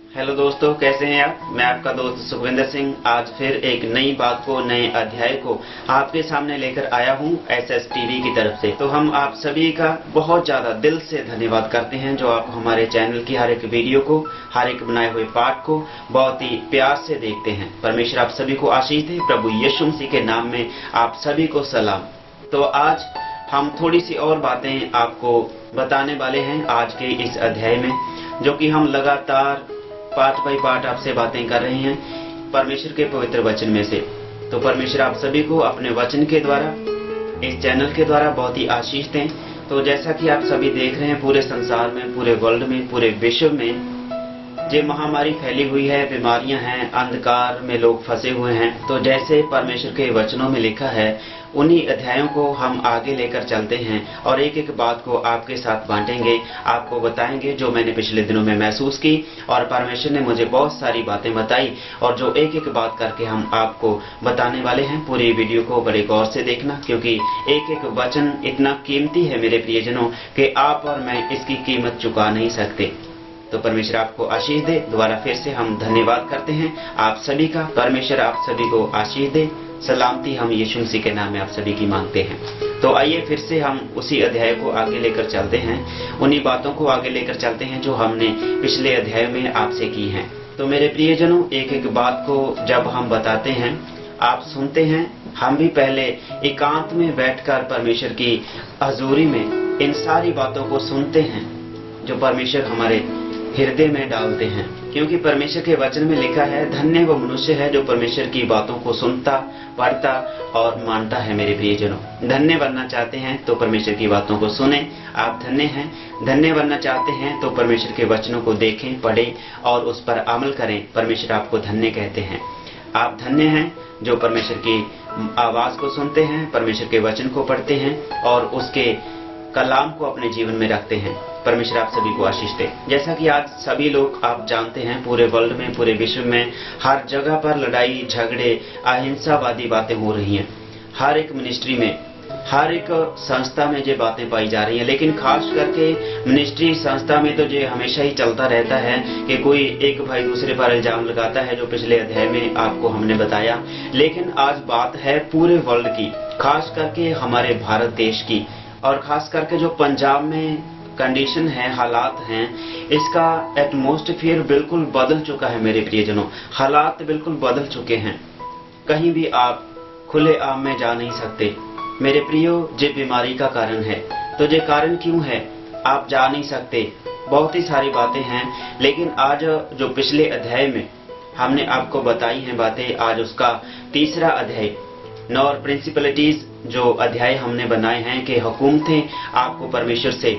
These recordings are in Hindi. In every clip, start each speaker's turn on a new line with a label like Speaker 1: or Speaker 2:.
Speaker 1: हेलो दोस्तों, कैसे हैं आप। मैं आपका दोस्त सुखविंदर सिंह आज फिर एक नई बात को, नए अध्याय को आपके सामने लेकर आया हूं एसएस टीवी की तरफ से। तो हम आप सभी का बहुत ज्यादा दिल से धन्यवाद करते हैं जो आप हमारे चैनल की हर एक वीडियो को, हर एक बनाए हुए पाठ को बहुत ही प्यार से देखते हैं। परमेश्वर आप सभी को आशीष दे। प्रभु यीशु मसीह के नाम में आप सभी को सलाम। तो आज हम थोड़ी सी और बातें आपको बताने वाले हैं आज के इस अध्याय में, जो कि हम लगातार पार्ट बाय पार्ट आपसे बातें कर रहे हैं परमेश्वर के पवित्र वचन में से। तो परमेश्वर आप सभी को अपने वचन के द्वारा, इस चैनल के द्वारा बहुत ही आशीष दें। तो जैसा कि आप सभी देख रहे हैं, पूरे संसार में, पूरे वर्ल्ड में, पूरे विश्व में जो महामारी फैली हुई है, बीमारियां हैं, अंधकार में लोग फंसे हुए हैं। तो जैसे परमेश्वर के वचनों में लिखा है, उन्हीं अध्यायों को हम आगे लेकर चलते हैं और एक एक बात को आपके साथ बांटेंगे, आपको बताएंगे जो मैंने पिछले दिनों में महसूस की और परमेश्वर ने मुझे बहुत सारी बातें बताई और जो एक एक बात करके हम आपको बताने वाले हैं। पूरी वीडियो को बड़े गौर से देखना, क्योंकि एक एक वचन इतना कीमती है मेरे प्रियजनों कि आप और मैं इसकी कीमत चुका नहीं सकते। तो परमेश्वर आपको आशीष दे। दोबारा फिर से हम धन्यवाद करते हैं आप सभी का। परमेश्वर आप सभी को आशीष दे। सलामती हम यीशु मसीह के नाम में आप सभी की मांगते हैं। तो आइए फिर से हम उसी अध्याय को आगे लेकर चलते हैं, उन्हीं बातों को आगे लेकर चलते हैं जो हमने पिछले अध्याय में आपसे की हैं। तो मेरे प्रियजनों, एक एक बात को जब हम बताते हैं, आप सुनते हैं, हम भी पहले एकांत में बैठकर परमेश्वर की हजूरी में इन सारी बातों को सुनते हैं जो परमेश्वर हमारे हृदय में डालते हैं। क्योंकि परमेश्वर के वचन में लिखा है, धन्य वो मनुष्य है जो परमेश्वर की बातों को सुनता, पढ़ता और मानता है। मेरे प्रियजनों, धन्य बनना चाहते हैं तो परमेश्वर की बातों को सुने, आप धन्य हैं। धन्य बनना चाहते हैं तो परमेश्वर के वचनों को देखें, पढ़ें और उस पर अमल करें। परमेश्वर आपको धन्य कहते हैं। आप धन्य हैं जो परमेश्वर की आवाज को सुनते हैं, परमेश्वर के वचन को पढ़ते हैं और उसके कलाम को अपने जीवन में रखते हैं। परमेश्वर आप सभी को आशीष दे। जैसा कि आज सभी लोग आप जानते हैं, पूरे वर्ल्ड में, पूरे विश्व में हर जगह पर लड़ाई झगड़े, अहिंसावादी बातें हो रही हैं। हर एक मिनिस्ट्री में, हर एक संस्था में ये बातें पाई जा रही हैं। लेकिन खास करके मिनिस्ट्री संस्था में तो ये हमेशा ही चलता रहता है कि कोई एक भाई दूसरे पर इल्जाम लगाता है, जो पिछले अध्याय में आपको हमने बताया। लेकिन आज बात है पूरे वर्ल्ड की, खास करके हमारे भारत देश की, और खास करके जो पंजाब में कंडीशन है, हालात हैं, इसका एटमॉस्फेयर बिल्कुल बदल चुका है। मेरे प्रियजनों, हालात बिल्कुल बदल चुके हैं। कहीं भी आप खुले आम में जा नहीं सकते। मेरे प्रियो, ये बीमारी का कारण है। तो ये कारण क्यों है? आप जा नहीं सकते। बहुत ही सारी बातें हैं, लेकिन आज जो पिछले अध्याय में हमने आपको बताई हैं बातें, आज उसका तीसरा अध्याय, 9 प्रिंसिपलिटीज, जो अध्याय हमने बनाए हैं कि हुकूमतें आपको परमेश्वर से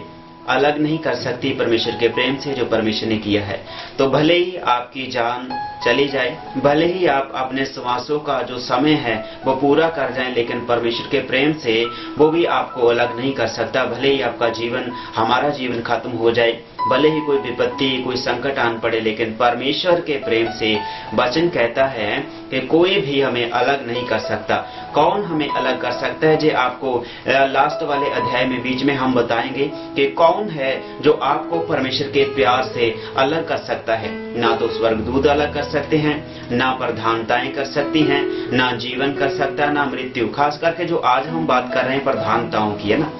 Speaker 1: अलग नहीं कर सकती, परमेश्वर के प्रेम से जो परमेश्वर ने किया है। तो भले ही आपकी जान चली जाए, भले ही आप अपने श्वासों का जो समय है वो पूरा कर जाएं, लेकिन परमेश्वर के प्रेम से वो भी आपको अलग नहीं कर सकता। भले ही आपका जीवन, हमारा जीवन खत्म हो जाए, भले ही कोई विपत्ति, कोई संकट आन पड़े, लेकिन परमेश्वर के प्रेम से वचन कहता है कि कोई भी हमें अलग नहीं कर सकता। कौन हमें अलग कर सकता है? जो आपको लास्ट वाले अध्याय में बीच में हम बताएंगे कि कौन है जो आपको परमेश्वर के प्यार से अलग कर सकता है। ना तो स्वर्गदूत अलग कर सकते हैं, ना प्रधानताएं कर सकती हैं, ना जीवन कर सकता है, ना मृत्यु। खास करके जो आज हम बात कर रहे हैं प्रधानताओं की, है ना,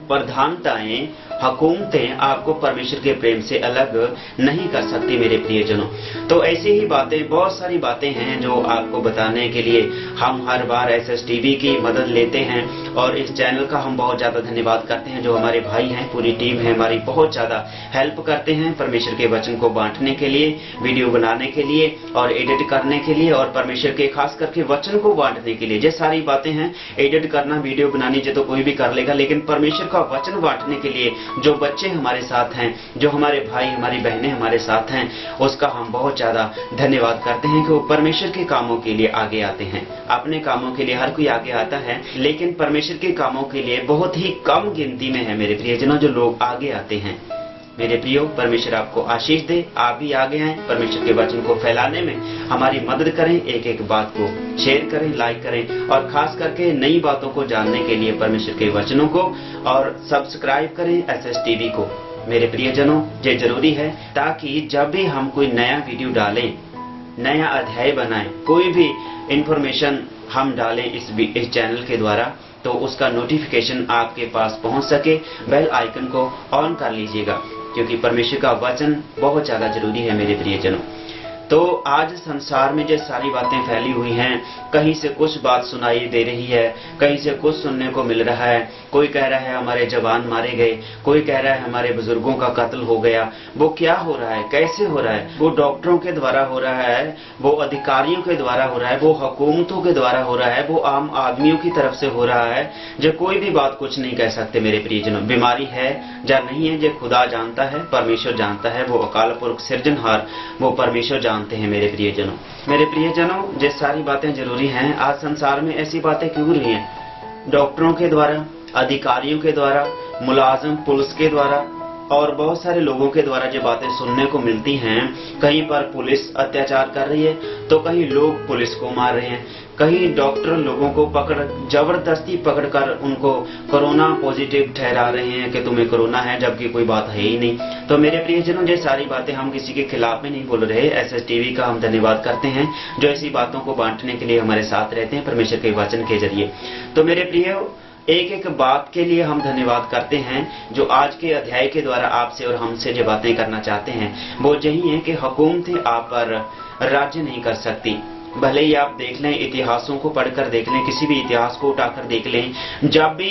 Speaker 1: प्रधानताएं, हुकूमतें आपको परमेश्वर के प्रेम से अलग नहीं कर सकती। मेरे प्रियजनों, तो ऐसी ही बातें, बहुत सारी बातें हैं जो आपको बताने के लिए हम हर बार एसएस टीवी की मदद लेते हैं और इस चैनल का हम बहुत ज्यादा धन्यवाद करते हैं। जो हमारे भाई हैं, पूरी टीम है हमारी, बहुत ज्यादा हेल्प करते हैं परमेश्वर के वचन को बांटने के लिए, वीडियो बनाने के लिए और एडिट करने के लिए, और परमेश्वर के खास करके वचन को बांटने के लिए। ये सारी बातें हैं, एडिट करना, वीडियो बनानी जो तो कोई भी कर लेगा, लेकिन परमेश्वर का वचन बांटने के लिए जो बच्चे हमारे साथ हैं, जो हमारे भाई, हमारी बहनें हमारे साथ हैं, उसका हम बहुत ज्यादा धन्यवाद करते हैं कि वो परमेश्वर के कामों के लिए आगे आते हैं। अपने कामों के लिए हर कोई आगे आता है, लेकिन परमेश्वर के कामों के लिए बहुत ही कम गिनती में है मेरे प्रियजनों जो लोग आगे आते हैं। मेरे प्रियो, परमेश्वर आपको आशीष दे। आप भी आगे आए, परमेश्वर के वचन को फैलाने में हमारी मदद करें, एक एक बात को शेयर करें, लाइक करें, और खास करके नई बातों को जानने के लिए परमेश्वर के वचनों को और सब्सक्राइब करें एसएस टीवी को। मेरे प्रियजनों, ये जरूरी है ताकि जब भी हम कोई नया वीडियो डालें, नया अध्याय बनाएं, कोई भी इंफॉर्मेशन हम डालें इस चैनल के द्वारा, तो उसका नोटिफिकेशन आपके पास पहुंच सके। बेल आइकन को ऑन कर लीजिएगा, क्योंकि परमेश्वर का वचन बहुत ज्यादा जरूरी है मेरे प्रियजनों। तो आज संसार में जो सारी बातें फैली हुई हैं, कहीं से कुछ बात सुनाई दे रही है, कहीं से कुछ सुनने को मिल रहा है। कोई कह रहा है हमारे जवान मारे गए, कोई कह रहा है हमारे बुजुर्गों का कत्ल हो गया। वो क्या हो रहा है, कैसे हो रहा है? वो डॉक्टरों के द्वारा हो रहा है, वो अधिकारियों के द्वारा हो रहा है, वो हुकूमतों के द्वारा हो रहा है, वो आम आदमियों की तरफ से हो रहा है। जो कोई भी बात कुछ नहीं कह सकते मेरे प्रियजनों। बीमारी है या नहीं है, जो खुदा जानता है, परमेश्वर जानता है। वो अकाल पुरख सिरजनहार, वो परमेश्वर जानते हैं मेरे प्रियजनों। मेरे प्रियजनों, ये सारी बातें जरूरी हैं। आज संसार में ऐसी बातें क्यों हो रही हैं? डॉक्टरों के द्वारा, अधिकारियों के द्वारा, मुलाजिम पुलिस के द्वारा और बहुत सारे लोगों के द्वारा जो बातें सुनने को मिलती हैं। कहीं पर पुलिस अत्याचार कर रही है, तो कहीं लोग पुलिस को मार रहे हैं, कहीं डॉक्टर लोगों को जबरदस्ती पकड़कर उनको कोरोना पॉजिटिव ठहरा रहे हैं कि तुम्हें कोरोना है, जबकि कोई बात है ही नहीं। तो मेरे प्रियजनों, ये सारी बातें हम किसी के खिलाफ में नहीं बोल रहे। एसएस टीवी का हम धन्यवाद करते हैं जो ऐसी बातों को बांटने के लिए हमारे साथ रहते हैं परमेश्वर के वचन के जरिए। तो मेरे प्रिय, एक एक बात के लिए हम धन्यवाद करते हैं जो आज के अध्याय के द्वारा आपसे और हमसे जो बातें करना चाहते हैं, वो यही है कि हुकूमतें आप पर राज्य नहीं कर सकती। भले ही आप देख लें, इतिहासों को पढ़कर देख लें, किसी भी इतिहास को उठाकर देख लें, जब भी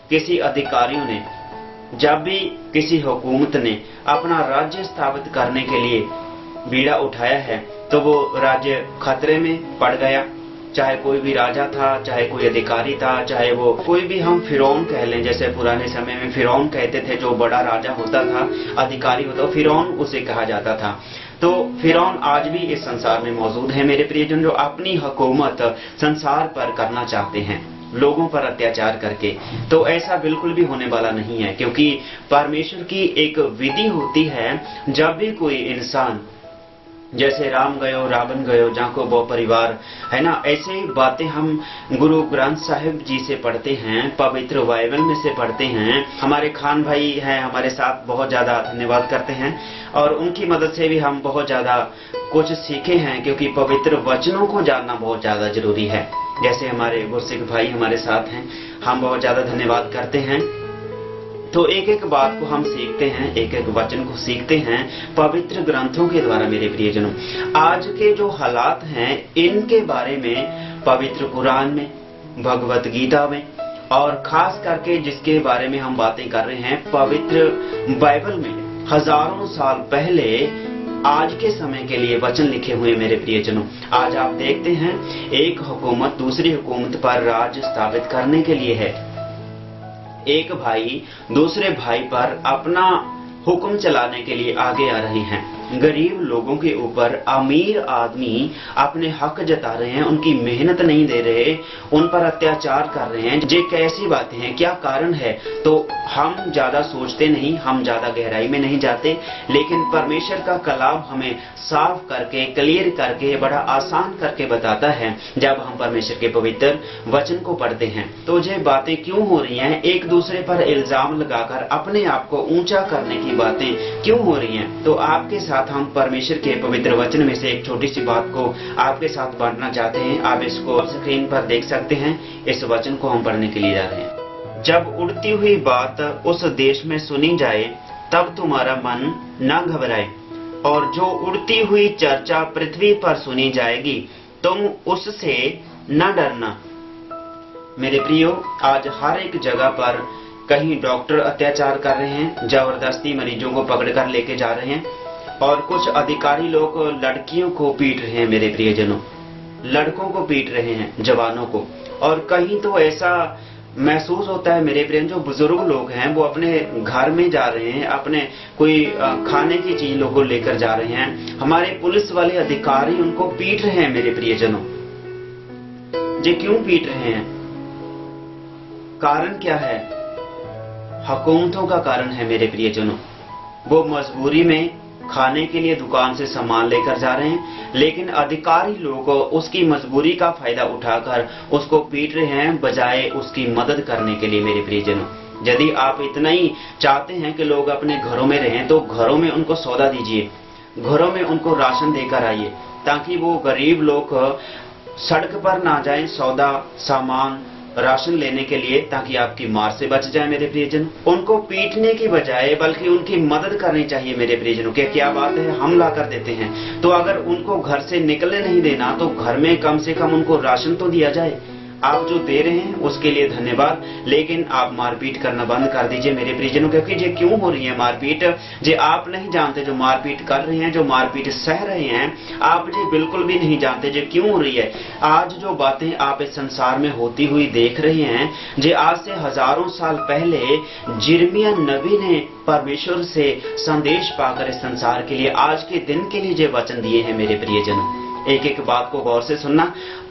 Speaker 1: किसी अधिकारियों ने, जब भी किसी हुकूमत ने अपना राज्य स्थापित करने के लिए बीड़ा उठाया है, तो वो राज्य खतरे में पड़ गया। चाहे कोई भी राजा था, चाहे कोई अधिकारी था, चाहे वो कोई भी हम फिरौन कह लें, जैसे पुराने समय में फिरौन कहते थे, जो बड़ा राजा होता था, अधिकारी होता, फिरौन उसे कहा जाता था। तो फिरौन आज भी इस संसार में मौजूद है मेरे प्रियजन, जो अपनी हुकूमत संसार पर करना चाहते हैं, लोगों पर अत्याचार करके। तो ऐसा बिल्कुल भी होने वाला नहीं है, क्योंकि परमेश्वर की एक विधि होती है। जब भी कोई इंसान, जैसे राम गयो रावण गयो जाको बो परिवार, है ना, ऐसे ही बातें हम गुरु ग्रंथ साहिब जी से पढ़ते हैं, पवित्र बाइबल में से पढ़ते हैं। हमारे खान भाई हैं हमारे साथ, बहुत ज्यादा धन्यवाद करते हैं, और उनकी मदद से भी हम बहुत ज्यादा कुछ सीखे हैं, क्योंकि पवित्र वचनों को जानना बहुत ज्यादा जरूरी है। जैसे हमारे गुरसिख भाई हमारे साथ हैं, हम बहुत ज्यादा धन्यवाद करते हैं। तो एक एक बात को हम सीखते हैं, एक एक वचन को सीखते हैं पवित्र ग्रंथों के द्वारा मेरे प्रियजनों। आज के जो हालात हैं, इनके बारे में पवित्र कुरान में, भगवत गीता में, और खास करके जिसके बारे में हम बातें कर रहे हैं, पवित्र बाइबल में हजारों साल पहले आज के समय के लिए वचन लिखे हुए मेरे प्रियजनों। आज आप देखते हैं, एक हुकूमत दूसरी हुकूमत पर राज स्थापित करने के लिए है। एक भाई दूसरे भाई पर अपना हुक्म चलाने के लिए आगे आ रहे हैं। गरीब लोगों के ऊपर अमीर आदमी अपने हक जता रहे हैं, उनकी मेहनत नहीं दे रहे, उन पर अत्याचार कर रहे हैं। ये कैसी बातें हैं, क्या कारण है? तो हम ज्यादा सोचते नहीं, हम ज्यादा गहराई में नहीं जाते, लेकिन परमेश्वर का कलाम हमें साफ करके, क्लियर करके, बड़ा आसान करके बताता है। जब हम परमेश्वर के पवित्र वचन को पढ़ते हैं, तो ये बातें क्यों हो रही हैं? एक दूसरे पर इल्जाम लगाकर अपने आप को ऊंचा करने की बातें क्यों हो रही हैं? तो आपके साथ हम परमेश्वर के पवित्र वचन में से एक छोटी सी बात को आपके साथ बांटना चाहते हैं। आप इसको स्क्रीन पर देख सकते हैं। इस वचन को हम पढ़ने के लिए जा रहे हैं। जब उड़ती हुई बात उस देश में सुनी जाए, तब तुम्हारा मन न घबराए, और जो उड़ती हुई चर्चा पृथ्वी पर सुनी जाएगी, तुम उससे न डरना। मेरे प्रियो, आज हर एक जगह पर कहीं डॉक्टर अत्याचार कर रहे हैं, जबरदस्ती मरीजों को पकड़ कर लेके जा रहे हैं, और कुछ अधिकारी लोग लड़कियों को पीट रहे हैं मेरे प्रियजनों, लड़कों को पीट रहे हैं, जवानों को। और कहीं तो ऐसा महसूस होता है मेरे प्रिय, जो बुजुर्ग लोग हैं वो अपने घर में जा रहे हैं, अपने कोई खाने की चीज लोगों लेकर जा रहे हैं, हमारे पुलिस वाले अधिकारी उनको पीट रहे हैं मेरे प्रियजनों। ये क्यों पीट रहे हैं? कारण क्या है? हुकूमतों का कारण है मेरे प्रियजनों। वो मजबूरी में खाने के लिए दुकान से सामान लेकर जा रहे हैं, लेकिन अधिकारी लोग उसकी मजबूरी का फायदा उठाकर उसको पीट रहे हैं, बजाय उसकी मदद करने के लिए मेरे प्रियजनों। यदि आप इतना ही चाहते हैं कि लोग अपने घरों में रहें तो घरों में उनको सौदा दीजिए, घरों में उनको राशन देकर आइए, ताकि वो गरीब लोग सड़क पर ना जाएं सौदा सामान राशन लेने के लिए, ताकि आपकी मार से बच जाए मेरे प्रियजन। उनको पीटने की बजाय बल्कि उनकी मदद करनी चाहिए मेरे प्रियजनों। क्या बात है, हम ला कर देते हैं, तो अगर उनको घर से निकलने नहीं देना तो घर में कम से कम उनको राशन तो दिया जाए। आप जो दे रहे हैं उसके लिए धन्यवाद, लेकिन आप मारपीट करना बंद कर दीजिए मेरे प्रियजनों, क्योंकि ये क्यों हो रही है मारपीट, जे आप नहीं जानते। जो मारपीट कर रहे हैं, जो मारपीट सह रहे हैं, आप ये बिल्कुल भी नहीं जानते जे क्यों हो रही है। आज जो बातें आप इस संसार में होती हुई देख रहे हैं, जे आज से हजारों साल पहले यिर्मयाह नबी ने परमेश्वर से संदेश पाकर इस संसार के लिए, आज के दिन के लिए जो वचन दिए हैं मेरे प्रियजनों। एक एक बात को गौर से सुनना।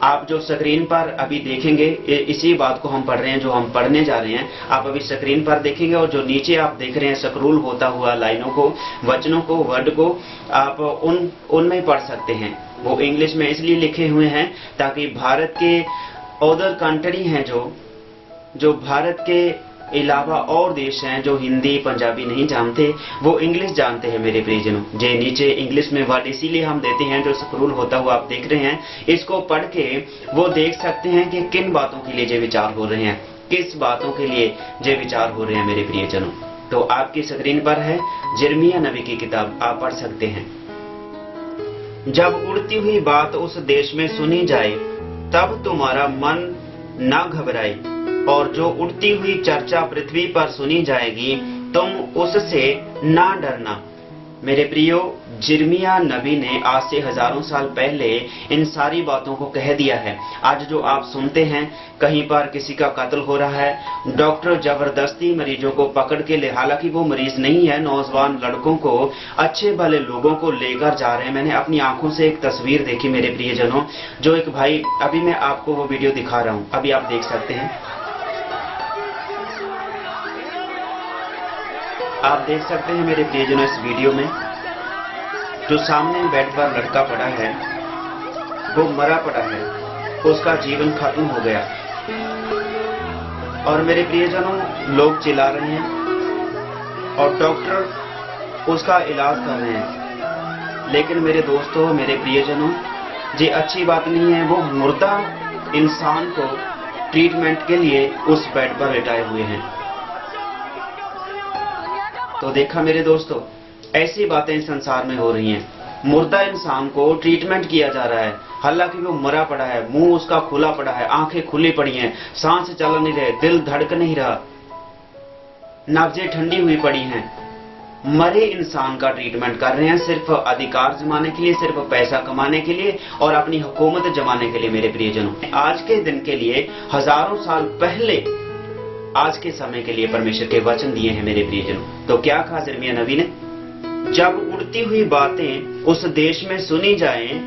Speaker 1: आप जो स्क्रीन पर अभी देखेंगे, इसी बात को हम पढ़ रहे हैं, जो हम पढ़ने जा रहे हैं, आप अभी स्क्रीन पर देखेंगे, और जो नीचे आप देख रहे हैं स्क्रॉल होता हुआ लाइनों को, वचनों को, वर्ड को, आप उनमें पढ़ सकते हैं। वो इंग्लिश में इसलिए लिखे हुए हैं ताकि भारत के अदर कंट्री हैं, जो भारत के अलावा और देश हैं जो हिंदी पंजाबी नहीं जानते, वो इंग्लिश जानते हैं मेरे प्रियजनों। जे नीचे इंग्लिश में वर्ड इसीलिए हम देते हैं, जो स्क्रॉल होता हुआ आप देख रहे हैं, इसको पढ़ के वो देख सकते हैं कि किन बातों के लिए ये विचार हो रहे हैं, किस बातों के लिए ये विचार हो रहे हैं मेरे प्रियजनों। तो आपकी स्क्रीन पर है यिर्मयाह नबी की किताब, आप पढ़ सकते हैं। जब उड़ती हुई बात उस देश में सुनी जाए, तब तुम्हारा मन न घबराए, और जो उड़ती हुई चर्चा पृथ्वी पर सुनी जाएगी, तुम उससे ना डरना। मेरे प्रियो, यिर्मयाह नबी ने आज से हजारों साल पहले इन सारी बातों को कह दिया है। आज जो आप सुनते हैं, कहीं पर किसी का कत्ल हो रहा है, डॉक्टर जबरदस्ती मरीजों को पकड़ के ले, हालांकि वो मरीज नहीं है, नौजवान लड़कों को, अच्छे भले लोगों को लेकर जा रहे हैं। मैंने अपनी आंखों से एक तस्वीर देखी मेरे प्रियजनों, जो एक भाई, अभी मैं आपको वो वीडियो दिखा रहा हूँ, अभी आप देख सकते हैं। आप देख सकते हैं मेरे प्रियजनों इस वीडियो में, जो सामने बेड पर लड़का पड़ा है, वो मरा पड़ा है, उसका जीवन खत्म हो गया। और मेरे प्रियजनों, लोग चिल्ला रहे हैं और डॉक्टर उसका इलाज कर रहे हैं। लेकिन मेरे दोस्तों, मेरे प्रियजनों, ये अच्छी बात नहीं है। वो मुर्दा इंसान को ट्रीटमेंट के लिए उस बेड पर लेटाए हुए हैं। तो देखा मेरे दोस्तों, ऐसी बातें इस संसार में हो रही हैं। मुर्दा इंसान को ट्रीटमेंट किया जा रहा है, हालांकि वो मरा पड़ा है, मुंह उसका खुला पड़ा है, आंखें खुली पड़ी हैं, सांस चल नहीं रहे, दिल धड़क नहीं रहा, नब्जें ठंडी हुई पड़ी हैं। मरे इंसान का ट्रीटमेंट कर रहे हैं, सिर्फ अधिकार जमाने के लिए, सिर्फ पैसा कमाने के लिए और अपनी हुकूमत जमाने के लिए। मेरे प्रियजनों, आज के दिन के लिए हजारों साल पहले, आज के समय के लिए परमेश्वर के वचन दिए हैं मेरे प्रियजनों। तो क्या कहा यिर्मयाह नबी ने? जब उड़ती हुई बातें उस देश में सुनी जाएं,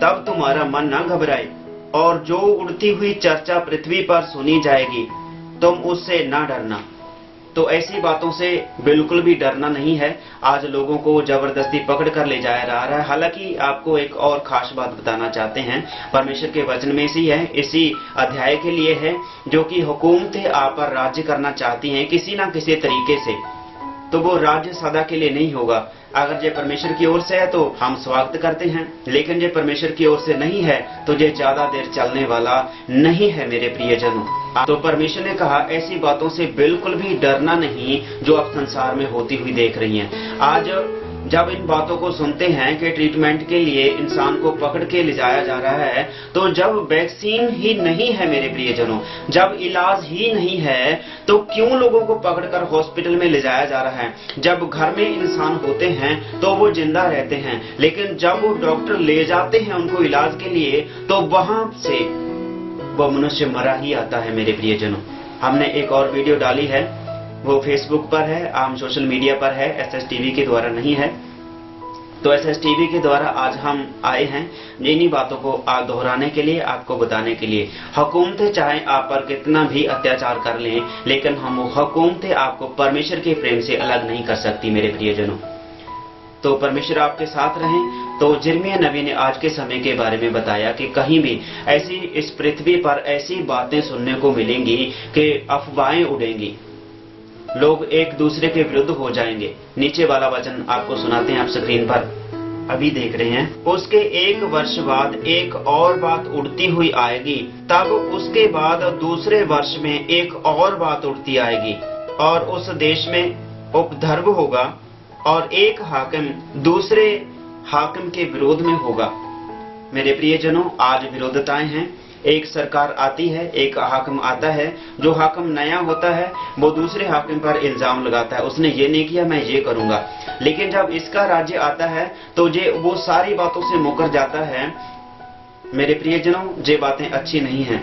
Speaker 1: तब तुम्हारा मन न घबराए, और जो उड़ती हुई चर्चा पृथ्वी पर सुनी जाएगी, तुम उससे न डरना। तो ऐसी बातों से बिल्कुल भी डरना नहीं है। आज लोगों को जबरदस्ती पकड़ कर ले जाया जा रहा है। हालांकि आपको एक और खास बात बताना चाहते हैं, परमेश्वर के वचन में इसी है, इसी अध्याय के लिए है, जो कि हुकूमतें आप पर राज्य करना चाहती हैं किसी ना किसी तरीके से, तो वो राज्य सदा के लिए नहीं होगा। अगर ये परमेश्वर की ओर से है तो हम स्वागत करते हैं, लेकिन ये परमेश्वर की ओर से नहीं है तो ये ज्यादा देर चलने वाला नहीं है मेरे प्रियजनों। तो परमेश्वर ने कहा, ऐसी बातों से बिल्कुल भी डरना नहीं जो अब संसार में होती हुई देख रही हैं। आज जब इन बातों को सुनते हैं कि ट्रीटमेंट के लिए इंसान को पकड़ के ले जाया जा रहा है, तो जब वैक्सीन ही नहीं है मेरे प्रियजनों, जब इलाज ही नहीं है, तो क्यों लोगों को पकड़कर हॉस्पिटल में ले जाया जा रहा है? जब घर में इंसान होते हैं तो वो जिंदा रहते हैं, लेकिन जब वो डॉक्टर ले जाते हैं उनको इलाज के लिए, तो वहां से वो मनुष्य मरा ही आता है मेरे प्रियजनों। हमने एक और वीडियो डाली है, वो फेसबुक पर है, आम सोशल मीडिया पर है, SSTV के द्वारा नहीं है। तो SSTV के द्वारा आज हम आए हैं इन्हीं बातों को दोहराने के लिए, आपको बताने के लिए। हुकूमतें चाहे आप पर कितना भी अत्याचार कर लें, लेकिन हम हुकूमतें आपको परमेश्वर के प्रेम से अलग नहीं कर सकती मेरे प्रियजनों। तो परमेश्वर आपके साथ रहें। तो यिर्मयाह नबी ने आज के समय के बारे में बताया कि कहीं भी ऐसी इस पृथ्वी पर ऐसी बातें सुनने को मिलेंगी कि अफवाहें उड़ेंगी, लोग एक दूसरे के विरुद्ध हो जाएंगे। नीचे वाला वचन आपको सुनाते हैं, आप स्क्रीन पर अभी देख रहे हैं। उसके 1 वर्ष बाद एक और बात उड़ती हुई आएगी, तब उसके बाद दूसरे वर्ष में एक और बात उड़ती आएगी, और उस देश में उपद्रव होगा और एक हाकिम दूसरे हाकिम के विरोध में होगा। मेरे प्रियजनों, आज विरोधताएं हैं। एक सरकार आती है, एक हाकिम आता है। जो हाकिम नया होता है वो दूसरे हाकिम पर इल्जाम लगाता है, उसने ये नहीं किया, मैं ये करूंगा। लेकिन जब इसका राज्य आता है तो वो सारी बातों से मुकर जाता है। मेरे प्रियजनों, ये बातें अच्छी नहीं हैं,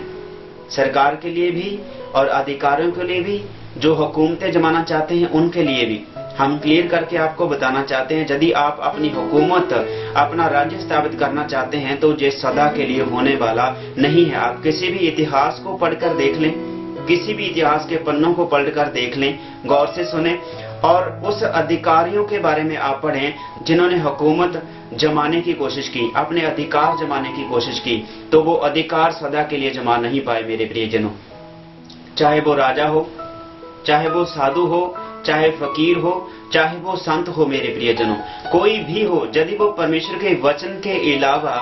Speaker 1: सरकार के लिए भी और अधिकारियों के लिए भी, जो हुकूमतें जमाना चाहते हैं उनके लिए भी। हम क्लियर करके आपको बताना चाहते हैं, यदि आप अपनी हुकूमत, अपना राज्य स्थापित करना चाहते हैं तो ये सदा के लिए होने वाला नहीं है। आप किसी भी इतिहास को पढ़कर देख लें, किसी भी इतिहास के पन्नों को पढ़कर देख लें, गौर से सुने, और उस अधिकारियों के बारे में आप पढ़ें जिन्होंने हुकूमत जमाने की कोशिश की, अपने अधिकार जमाने की कोशिश की, तो वो अधिकार सदा के लिए जमा नहीं पाए। मेरे प्रियजनों, चाहे वो राजा हो, चाहे वो साधु हो, चाहे फकीर हो, चाहे वो संत हो, मेरे प्रियजनों, कोई भी हो, यदि वो परमेश्वर के वचन के अलावा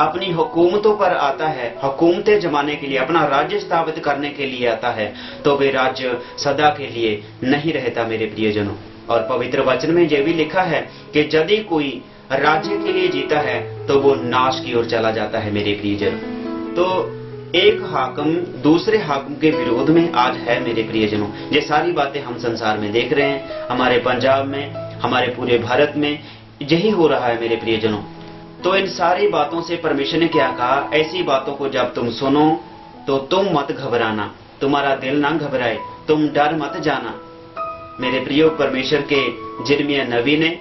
Speaker 1: अपनी हुकूमतों पर आता है, हुकूमतें जमाने के लिए, अपना राज्य स्थापित करने के लिए आता है, तो वे राज्य सदा के लिए नहीं रहता। मेरे प्रियजनों, और पवित्र वचन में यह भी लिखा है कि यदि कोई राज्य के लिए जीता है तो वो नाश की ओर चला जाता है। मेरे प्रियजनों, तो एक हाकिम दूसरे हाकिम के विरोध में आज है। मेरे प्रियजनों, ये सारी बातें हम संसार में देख रहे हैं, हमारे पंजाब में, हमारे पूरे भारत में यही हो रहा है। मेरे प्रियजनों, तो इन सारी बातों से परमेश्वर ने क्या कहा, ऐसी बातों को जब तुम सुनो तो तुम मत घबराना, तुम्हारा दिल ना घबराए, तुम डर मत जाना। मेरे प्रियो, परमेश्वर के यिर्मयाह नबी ने,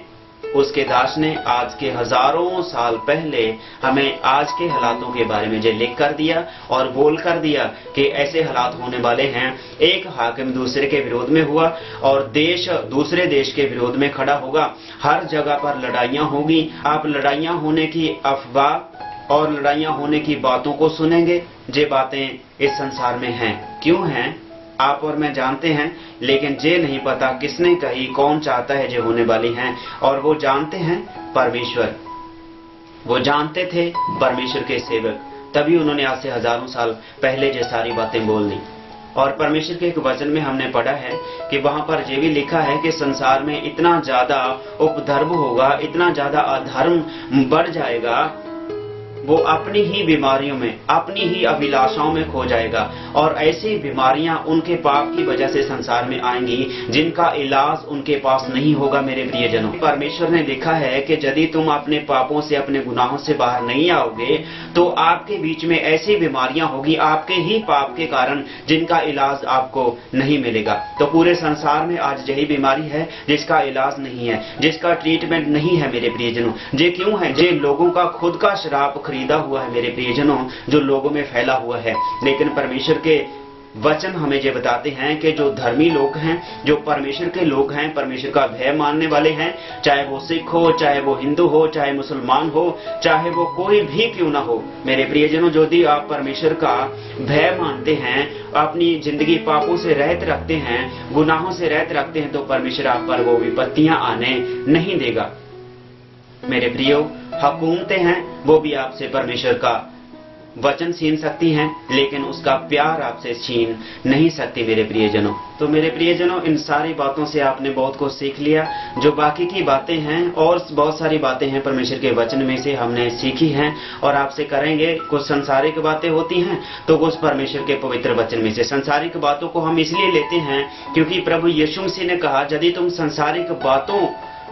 Speaker 1: उसके दास ने आज के हजारों साल पहले हमें आज के हालातों के बारे में जो लिख कर दिया और बोल कर दिया कि ऐसे हालात होने वाले हैं। एक हाकिम दूसरे के विरोध में हुआ और देश दूसरे देश के विरोध में खड़ा होगा। हर जगह पर लड़ाइयां होगी। आप लड़ाइयां होने की अफवाह और लड़ाइयां होने की बातों को सुनेंगे। ये बातें इस संसार में हैं। क्यों हैं आप और मैं जानते हैं, लेकिन ये नहीं पता किसने कही, कौन चाहता है जो होने वाली हैं। और वो जानते हैं परमेश्वर, वो जानते थे परमेश्वर के सेवक, तभी उन्होंने आज से हजारों साल पहले ये सारी बातें बोल दी। और परमेश्वर के एक वचन में हमने पढ़ा है कि वहां पर ये भी लिखा है कि संसार में इतना ज्यादा उपद्रव होगा, इतना ज्यादा अधर्म बढ़ जाएगा, वो अपनी ही बीमारियों में, अपनी ही अभिलाषाओं में खो जाएगा। और ऐसी बीमारियां उनके पाप की वजह से संसार में आएंगी जिनका इलाज उनके पास नहीं होगा। मेरे प्रियजनों, परमेश्वर ने लिखा है कि यदि तुम अपने पापों से, अपने गुनाहों से बाहर नहीं आओगे तो आपके बीच में ऐसी बीमारियां होगी आपके ही पाप के कारण जिनका इलाज आपको नहीं मिलेगा। तो पूरे संसार में आज यही बीमारी है जिसका इलाज नहीं है, जिसका ट्रीटमेंट नहीं है। मेरे प्रियजनों, ये क्यों है? ये लोगों का खुद का श्राप खरीदा हुआ है। मेरे प्रियजनों, जो लोगों में फैला हुआ है। लेकिन परमेश्वर के वचन हमें ये बताते हैं कि जो धर्मी लोग हैं, जो परमेश्वर के लोग हैं, परमेश्वर का भय मानने वाले हैं, चाहे वो सिख हो, चाहे वो हिंदू हो, चाहे मुसलमान हो, चाहे वो कोई भी क्यों ना हो, मेरे प्रियजनों, यदि आप परमेश्वर का भय मानते हैं, अपनी जिंदगी पापों से रहित रखते हैं, गुनाहों से रहित रखते हैं, तो परमेश्वर आप पर वो विपत्तियां आने नहीं देगा। मेरे प्रियो, हुकूमतें हैं वो भी आपसे परमेश्वर का वचन छीन सकती हैं, लेकिन उसका प्यार आपसे छीन नहीं सकती। मेरे प्रियजनों, तो मेरे प्रियजनों, इन सारी बातों से आपने बहुत कुछ सीख लिया। जो बाकी की बातें हैं और बहुत सारी बातें हैं परमेश्वर के वचन में से हमने सीखी हैं और आपसे करेंगे। कुछ संसारिक बातें होती हैं तो कुछ परमेश्वर के पवित्र वचन में से। संसारिक बातों को हम इसलिए लेते हैं क्योंकि प्रभु यीशु मसीह ने कहा, यदि तुम संसारिक बातों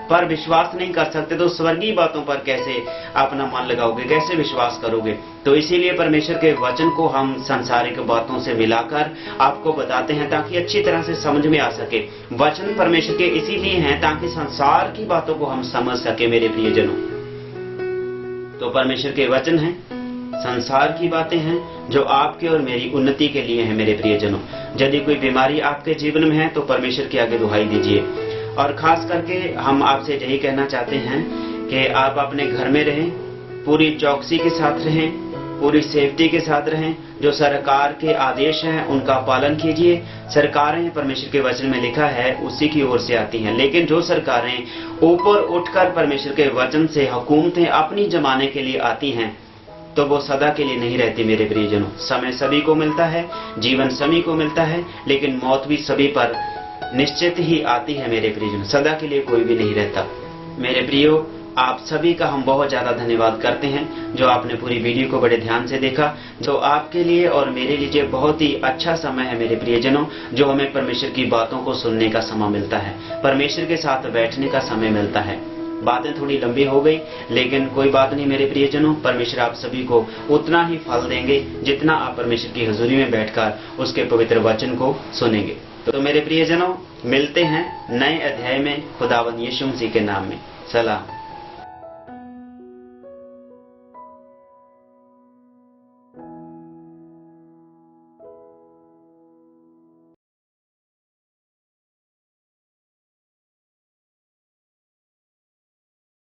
Speaker 1: पर विश्वास नहीं कर सकते तो स्वर्गीय बातों पर कैसे अपना मन लगाओगे, कैसे विश्वास करोगे। तो इसीलिए परमेश्वर के वचन को हम संसारिक बातों से मिलाकर आपको बताते हैं ताकि अच्छी तरह से समझ में आ सके। वचन परमेश्वर के इसीलिए हैं ताकि संसार की बातों को हम समझ सके। मेरे प्रियजनों, तो परमेश्वर के वचन हैं, संसार की बातें हैं जो आपके और मेरी उन्नति के लिए है। मेरे प्रियजनों, यदि कोई बीमारी आपके जीवन में है तो परमेश्वर के आगे दुहाई दीजिए। और खास करके हम आपसे यही कहना चाहते हैं कि आप अपने घर में रहें, पूरी चौकसी के साथ रहें, पूरी सेफ्टी के साथ रहें। जो सरकार के आदेश हैं उनका पालन कीजिए। सरकारें परमेश्वर के वचन में लिखा है उसी की ओर से आती हैं, लेकिन जो सरकारें ऊपर उठकर परमेश्वर के वचन से हुकूमतें अपनी जमाने के लिए आती हैं तो वो सदा के लिए नहीं रहती। मेरे प्रियजनों, समय सभी को मिलता है, जीवन सभी को मिलता है, लेकिन मौत भी सभी पर निश्चित ही आती है। मेरे प्रियजनों, सदा के लिए कोई भी नहीं रहता। मेरे प्रियो, आप सभी का हम बहुत ज्यादा धन्यवाद करते हैं जो आपने पूरी वीडियो को बड़े ध्यान से देखा। तो आपके लिए और मेरे लिए बहुत ही अच्छा समय है मेरे प्रियजनों, जो हमें परमेश्वर की बातों को सुनने का समय मिलता है, परमेश्वर के साथ बैठने का समय मिलता है। बातें थोड़ी लंबी हो गई, लेकिन कोई बात नहीं मेरे प्रियजनों, परमेश्वर आप सभी को उतना ही फल देंगे जितना आप परमेश्वर की हजूरी में बैठकर उसके पवित्र वचन को सुनेंगे। तो मेरे प्रियजनों, मिलते हैं नए अध्याय में खुदावंद यीशु मसीह के नाम में। सलाम।